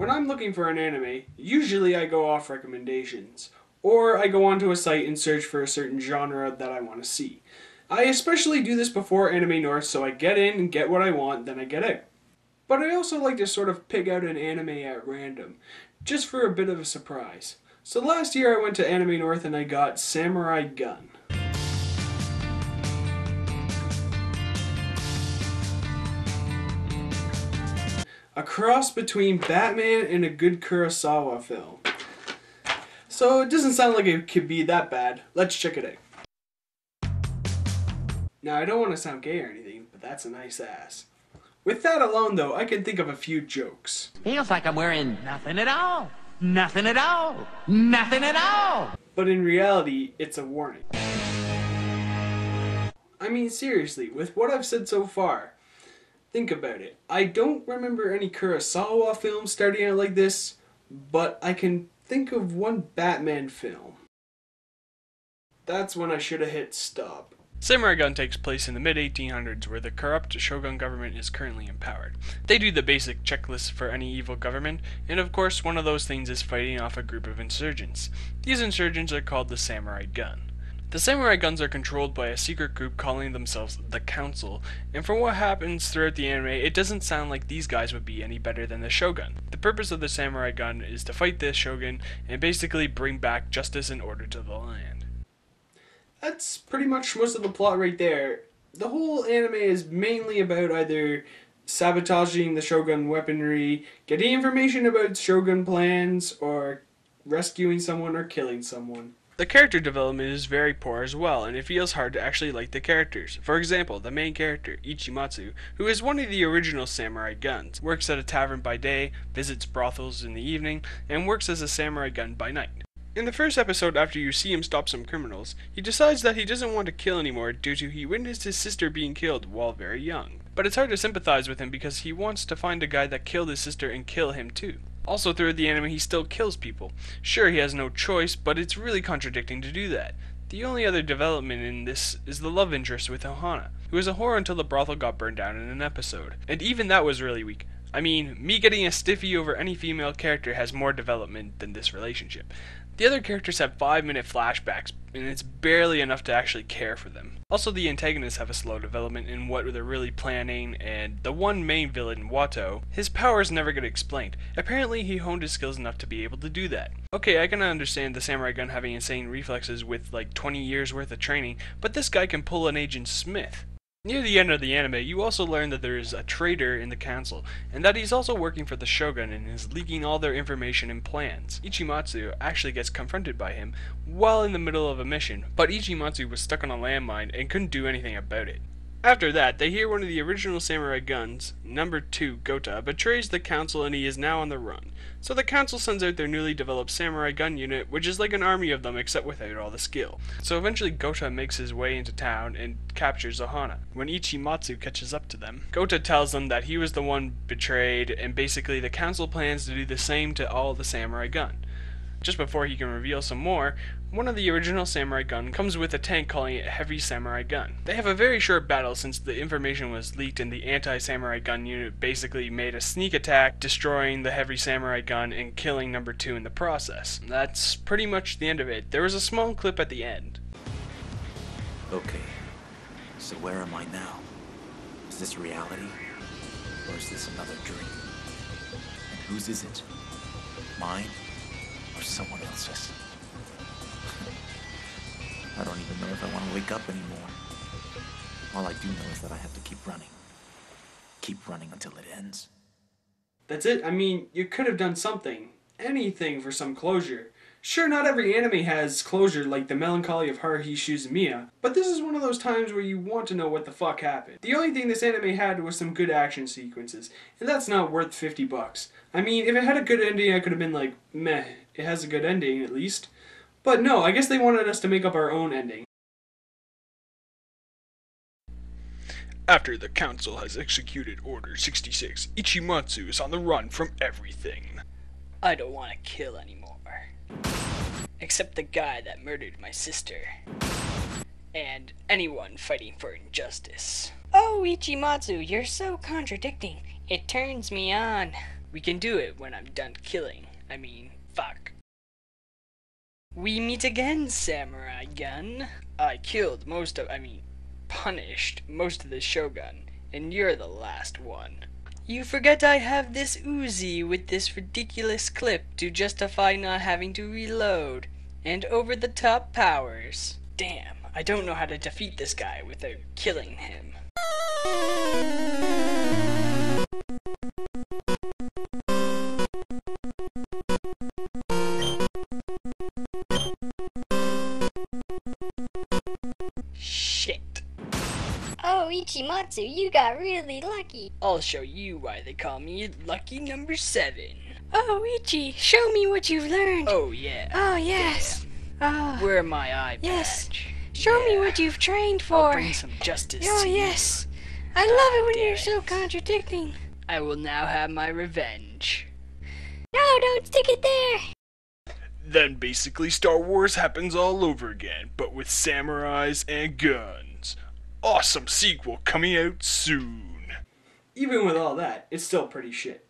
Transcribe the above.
When I'm looking for an anime, usually I go off recommendations, or I go onto a site and search for a certain genre that I want to see. I especially do this before Anime North, so I get in and get what I want, then I get out. But I also like to sort of pick out an anime at random, just for a bit of a surprise. So last year I went to Anime North and I got Samurai Gun. A cross between Batman and a good Kurosawa film. So it doesn't sound like it could be that bad. Let's check it out. Now I don't want to sound gay or anything, but that's a nice ass. With that alone though, I can think of a few jokes. Feels like I'm wearing nothing at all. Nothing at all. Nothing at all. But in reality, it's a warning. I mean seriously, with what I've said so far, think about it. I don't remember any Kurosawa films starting out like this, but I can think of one Batman film. That's when I should have hit stop. Samurai Gun takes place in the mid-1800s where the corrupt shogun government is currently empowered. They do the basic checklist for any evil government, and of course one of those things is fighting off a group of insurgents. These insurgents are called the Samurai Gun. The Samurai Guns are controlled by a secret group calling themselves the Council, and from what happens throughout the anime, it doesn't sound like these guys would be any better than the Shogun. The purpose of the Samurai Gun is to fight the Shogun and basically bring back justice and order to the land. That's pretty much most of the plot right there. The whole anime is mainly about either sabotaging the Shogun weaponry, getting information about Shogun plans, or rescuing someone or killing someone. The character development is very poor as well, and it feels hard to actually like the characters. For example, the main character, Ichimatsu, who is one of the original Samurai Guns, works at a tavern by day, visits brothels in the evening, and works as a Samurai Gun by night. In the first episode, after you see him stop some criminals, he decides that he doesn't want to kill anymore due to he witnessed his sister being killed while very young. But it's hard to sympathize with him because he wants to find a guy that killed his sister and kill him too. Also throughout the anime he still kills people. Sure, he has no choice, but it's really contradicting to do that. The only other development in this is the love interest with Ohana, who was a whore until the brothel got burned down in an episode. And even that was really weak. I mean, me getting a stiffy over any female character has more development than this relationship. The other characters have 5-minute flashbacks, and it's barely enough to actually care for them. Also, the antagonists have a slow development in what they're really planning, and the one main villain, Watto, his powers never get explained. Apparently, he honed his skills enough to be able to do that. Okay, I can understand the Samurai Gun having insane reflexes with like 20 years worth of training, but this guy can pull an Agent Smith. Near the end of the anime, you also learn that there is a traitor in the council, and that he's also working for the Shogun and is leaking all their information and plans. Ichimatsu actually gets confronted by him while in the middle of a mission, but Ichimatsu was stuck on a landmine and couldn't do anything about it. After that, they hear one of the original Samurai Guns, number 2 Gota, betrays the council and he is now on the run. So the council sends out their newly developed Samurai Gun unit, which is like an army of them except without all the skill. So eventually Gota makes his way into town and captures Ohana. When Ichimatsu catches up to them, Gota tells them that he was the one betrayed, and basically the council plans to do the same to all the Samurai Gun. Just before he can reveal some more, one of the original Samurai Gun comes with a tank calling it Heavy Samurai Gun. They have a very short battle since the information was leaked and the anti-Samurai Gun unit basically made a sneak attack, destroying the Heavy Samurai Gun and killing number 2 in the process. That's pretty much the end of it. There was a small clip at the end. Okay, so where am I now? Is this reality? Or is this another dream? And whose is it? Mine? Or someone else's? I don't even know if I want to wake up anymore. All I do know is that I have to keep running. Keep running until it ends. That's it? I mean, you could have done something. Anything for some closure. Sure, not every anime has closure like the melancholy of Haruhi Suzumiya, but this is one of those times where you want to know what the fuck happened. The only thing this anime had was some good action sequences, and that's not worth $50. I mean, if it had a good ending, I could have been like, meh, it has a good ending at least. But no, I guess they wanted us to make up our own ending. After the council has executed Order 66, Ichimatsu is on the run from everything. I don't want to kill anymore. Except the guy that murdered my sister. And anyone fighting for injustice. Oh, Ichimatsu, you're so contradicting. It turns me on. We can do it when I'm done killing. Fuck. We meet again, Samurai Gun. I killed punished most of the Shogun, and you're the last one. You forget I have this Uzi with this ridiculous clip to justify not having to reload, and over-the-top powers. Damn, I don't know how to defeat this guy without killing him. Shit. Oh, Ichimatsu, you got really lucky. I'll show you why they call me Lucky Number 7. Oh, Ichi, show me what you've learned. Oh yeah. Oh, yes. Oh, Wear my eye yes. patch. Show me Yeah. what you've trained I'll for. bring some justice Oh, to you. yes. I love it when damn you're it. so contradicting. I will now have my revenge. No, don't stick it there. Then basically Star Wars happens all over again, but with samurais and guns. Awesome sequel coming out soon. Even with all that, it's still pretty shit.